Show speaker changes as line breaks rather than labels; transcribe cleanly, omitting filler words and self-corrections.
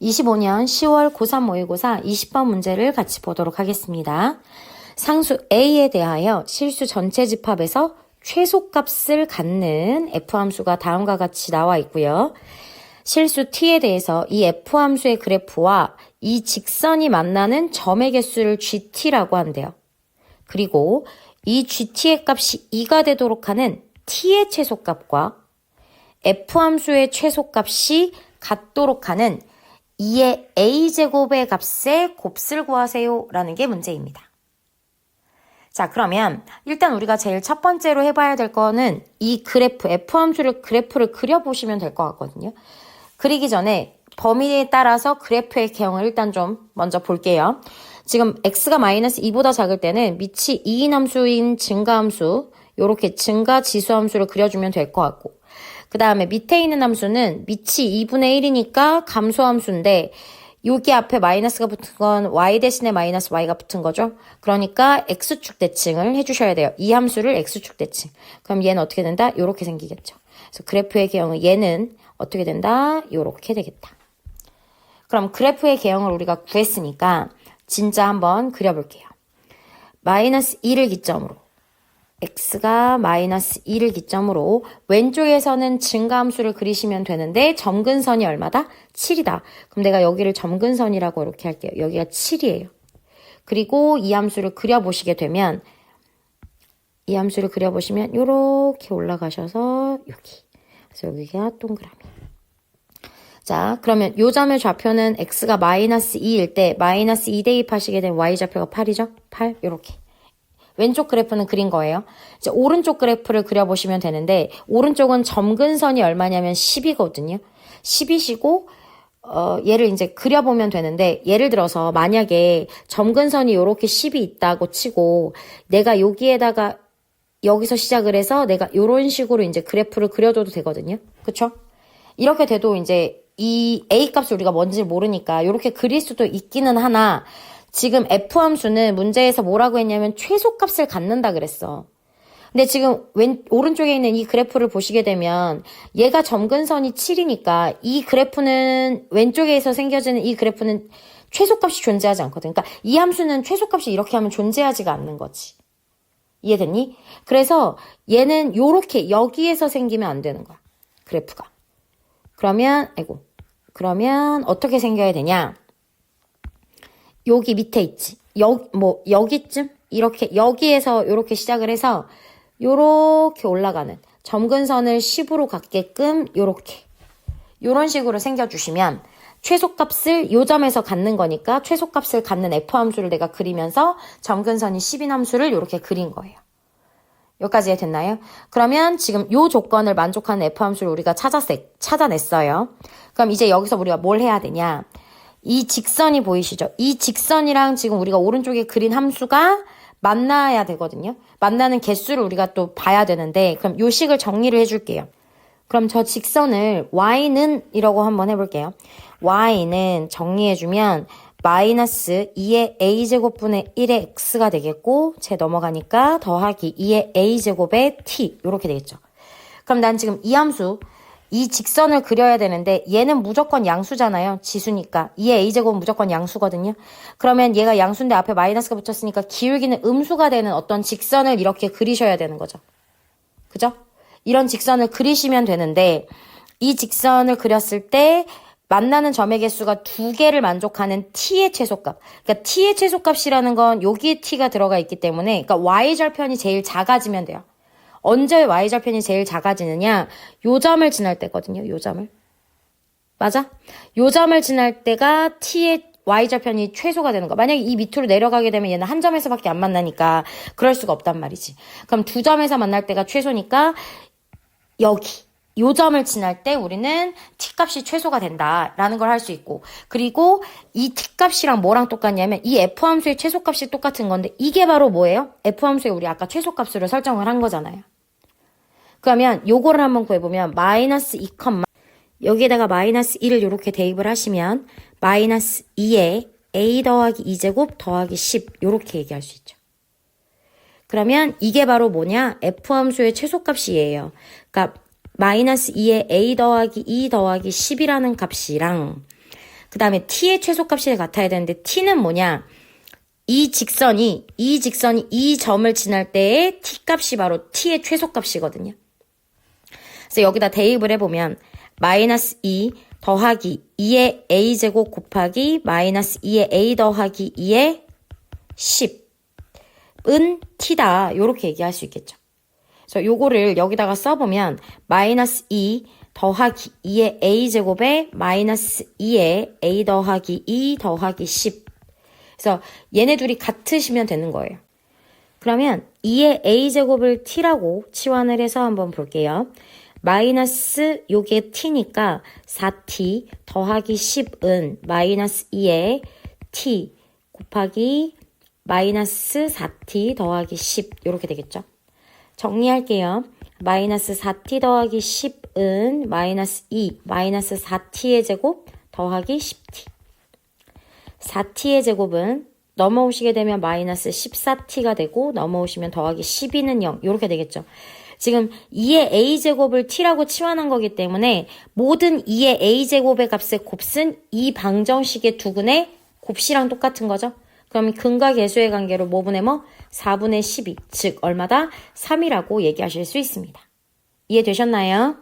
25년 10월 고3 모의고사 20번 문제를 같이 보도록 하겠습니다. 상수 A에 대하여 실수 전체 집합에서 최소값을 갖는 F함수가 다음과 같이 나와 있고요. 실수 T에 대해서 이 F함수의 그래프와 이 직선이 만나는 점의 개수를 GT라고 한대요. 그리고 이 GT의 값이 2가 되도록 하는 T의 최소값과 F함수의 최소값이 같도록 하는 2의 a제곱의 값의 곱을 구하세요 라는 게 문제입니다. 자, 그러면 일단 우리가 제일 첫 번째로 해봐야 될 거는 이 그래프, F함수를 그래프를 그려보시면 될 것 같거든요. 그리기 전에 범위에 따라서 그래프의 개형을 일단 좀 먼저 볼게요. 지금 x가 마이너스 2보다 작을 때는 밑이 2인 함수인 증가함수, 요렇게 증가지수함수를 그려주면 될 것 같고, 그 다음에 밑에 있는 함수는 밑이 2분의 1이니까 감소함수인데 여기 앞에 마이너스가 붙은 건 y 대신에 마이너스 y가 붙은 거죠. 그러니까 x축 대칭을 해주셔야 돼요. 이 함수를 x축 대칭. 그럼 얘는 어떻게 된다? 이렇게 생기겠죠. 그래서 그래프의 개형은 얘는 어떻게 된다? 이렇게 되겠다. 그럼 그래프의 개형을 우리가 구했으니까 진짜 한번 그려볼게요. 마이너스 2를 기점으로 x가 마이너스 2를 기점으로 왼쪽에서는 증가함수를 그리시면 되는데 점근선이 얼마다? 7이다. 그럼 내가 여기를 점근선이라고 이렇게 할게요. 여기가 7이에요. 그리고 이 함수를 그려보시게 되면 이 함수를 그려보시면 이렇게 올라가셔서 여기. 그래서 여기가 동그라미. 자, 그러면 요 점의 좌표는 x가 마이너스 2일 때 마이너스 2 대입하시게 되면 y좌표가 8이죠? 8 이렇게. 왼쪽 그래프는 그린 거예요. 이제 오른쪽 그래프를 그려보시면 되는데 오른쪽은 점근선이 얼마냐면 10이거든요. 10이시고 얘를 이제 그려보면 되는데 예를 들어서 만약에 점근선이 이렇게 10이 있다고 치고 내가 여기에다가 여기서 시작을 해서 내가 이런 식으로 이제 그래프를 그려줘도 되거든요. 그쵸? 이렇게 돼도 이제 이 A 값을 우리가 뭔지 모르니까 이렇게 그릴 수도 있기는 하나 지금 F함수는 문제에서 뭐라고 했냐면 최소값을 갖는다 그랬어. 근데 지금 오른쪽에 있는 이 그래프를 보시게 되면 얘가 점근선이 7이니까 이 그래프는 왼쪽에서 생겨지는 이 그래프는 최소값이 존재하지 않거든. 그러니까 이 함수는 최소값이 이렇게 하면 존재하지가 않는 거지. 이해됐니? 그래서 얘는 요렇게 여기에서 생기면 안 되는 거야. 그래프가. 그러면 어떻게 생겨야 되냐? 여기 밑에 있지. 여기쯤? 이렇게, 여기에서 이렇게 시작을 해서, 요렇게 올라가는, 점근선을 10으로 갖게끔, 요렇게. 요런 식으로 생겨주시면, 최소값을 요 점에서 갖는 거니까, 최소값을 갖는 F함수를 내가 그리면서, 점근선이 10인 함수를 요렇게 그린 거예요. 여기까지 됐나요? 그러면 지금 요 조건을 만족하는 F함수를 우리가 찾아냈어요. 그럼 이제 여기서 우리가 뭘 해야 되냐? 이 직선이 보이시죠? 이 직선이랑 지금 우리가 오른쪽에 그린 함수가 만나야 되거든요. 만나는 개수를 우리가 또 봐야 되는데 그럼 요 식을 정리를 해줄게요. 그럼 저 직선을 y는 이라고 한번 해볼게요. y는 정리해주면 마이너스 2의 a제곱분의 1의 x가 되겠고 제 넘어가니까 더하기 2의 a제곱의 t 이렇게 되겠죠. 그럼 난 지금 이 함수 이 직선을 그려야 되는데 얘는 무조건 양수잖아요. 지수니까. 2의 a제곱은 무조건 양수거든요. 그러면 얘가 양수인데 앞에 마이너스가 붙었으니까 기울기는 음수가 되는 어떤 직선을 이렇게 그리셔야 되는 거죠. 그죠? 이런 직선을 그리시면 되는데 이 직선을 그렸을 때 만나는 점의 개수가 2개를 만족하는 t의 최소값. 그러니까 t의 최소값이라는 건 여기에 t가 들어가 있기 때문에 그러니까 y절편이 제일 작아지면 돼요. 언제 y절편이 제일 작아지느냐? 요 점을 지날 때거든요. 요 점을. 맞아? 요 점을 지날 때가 t의 y절편이 최소가 되는 거. 만약에 이 밑으로 내려가게 되면 얘는 한 점에서밖에 안 만나니까 그럴 수가 없단 말이지. 그럼 두 점에서 만날 때가 최소니까 여기. 요 점을 지날 때 우리는 t값이 최소가 된다라는 걸 할 수 있고 그리고 이 t값이랑 뭐랑 똑같냐면 이 f함수의 최소값이 똑같은 건데 이게 바로 뭐예요? f함수에 우리 아까 최소값으로 설정을 한 거잖아요. 그러면 요거를 한번 구해보면 마이너스 2, 여기에다가 마이너스 1을 이렇게 대입을 하시면 마이너스 2에 a 더하기 2제곱 더하기 10 이렇게 얘기할 수 있죠. 그러면 이게 바로 뭐냐? F함수의 최소값이에요. 그러니까 마이너스 2에 a 더하기 2 더하기 10이라는 값이랑 그 다음에 t의 최소값이 같아야 되는데 t는 뭐냐? 이 직선이 이 점을 지날 때의 t값이 바로 t의 최소값이거든요. 그래서 여기다 대입을 해보면 마이너스 2 더하기 2의 a제곱 곱하기 마이너스 2의 a 더하기 2의 10은 t다. 이렇게 얘기할 수 있겠죠. 그래서 요거를 여기다가 써보면 마이너스 2 더하기 2의 a제곱에 마이너스 2의 a 더하기 2 더하기 10. 그래서 얘네 둘이 같으시면 되는 거예요. 그러면 2의 a제곱을 t라고 치환을 해서 한번 볼게요. 마이너스 요게 t니까 4t 더하기 10은 마이너스 2의 t 곱하기 마이너스 4t 더하기 10 이렇게 되겠죠. 정리할게요. 마이너스 4t 더하기 10은 마이너스 2 마이너스 4t의 제곱 더하기 10t 4t의 제곱은 넘어오시게 되면 마이너스 14t가 되고 넘어오시면 더하기 12는 0 이렇게 되겠죠. 지금 2의 a제곱을 t라고 치환한 거기 때문에 모든 2의 a제곱의 값의 곱은 이 방정식의 두근의 곱씨랑 똑같은 거죠. 그럼 근과 계수의 관계로 뭐분의 뭐? 4분의 12, 즉 얼마다? 3이라고 얘기하실 수 있습니다. 이해되셨나요?